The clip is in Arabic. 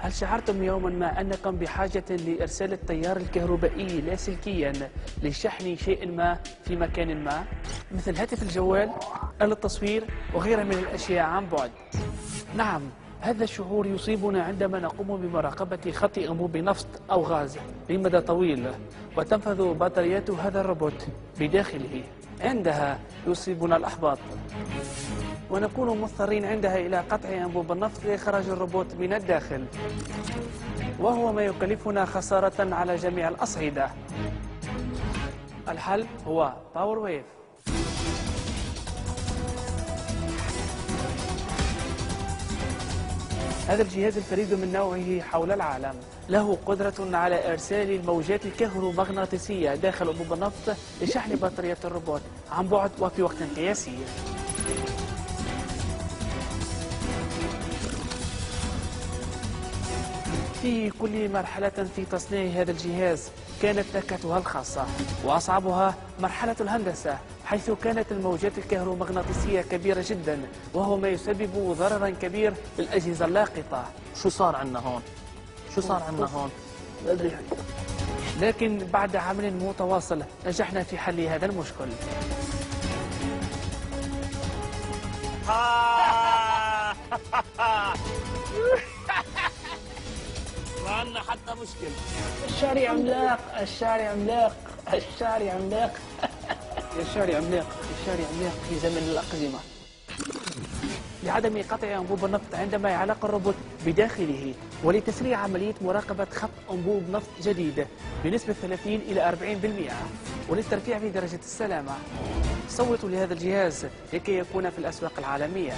هل شعرتم يوما ما أنكم بحاجة لإرسال التيار الكهربائي لاسلكيا لشحن شيء ما في مكان ما مثل هاتف الجوال، آلة التصوير وغيرها من الأشياء عن بعد؟ نعم، هذا الشعور يصيبنا عندما نقوم بمراقبة خط أنبوب نفط أو غاز لمدى طويل وتنفذ بطاريات هذا الروبوت بداخله. عندها يصيبنا الإحباط ونكون مضطرين عندها إلى قطع أنبوب النفط لإخراج الروبوت من الداخل، وهو ما يكلفنا خسارة على جميع الأصعدة. الحل هو باور ويف. هذا الجهاز الفريد من نوعه حول العالم له قدرة على إرسال الموجات الكهرومغناطيسية داخل أنبوب النفط لشحن بطارية الروبوت عن بعد وفي وقت قياسي. في كل مرحلة في تصنيع هذا الجهاز كانت نكهتها الخاصة، وأصعبها مرحلة الهندسة، حيث كانت الموجات الكهرومغناطيسية كبيرة جدا، وهو ما يسبب ضررا كبير للأجهزة اللاقطة. شو صار عنا هون؟ شو صار عنا هون؟ لكن بعد عمل متواصل نجحنا في حل هذا المشكل. وعنا حتى مشكلة. الشارع عملاق، الشارع عملاق، الشارع عملاق. الشارع عملاق، الشارع عملاق في زمن الأقزمة. لعدم قطع أنبوب النفط عندما يعلق الروبوت بداخله، ولتسريع عملية مراقبة خط أنبوب نفط جديد بنسبة 30 إلى 40%، وللترفيع في درجة السلامة، صوتوا لهذا الجهاز لكي يكون في الأسواق العالمية.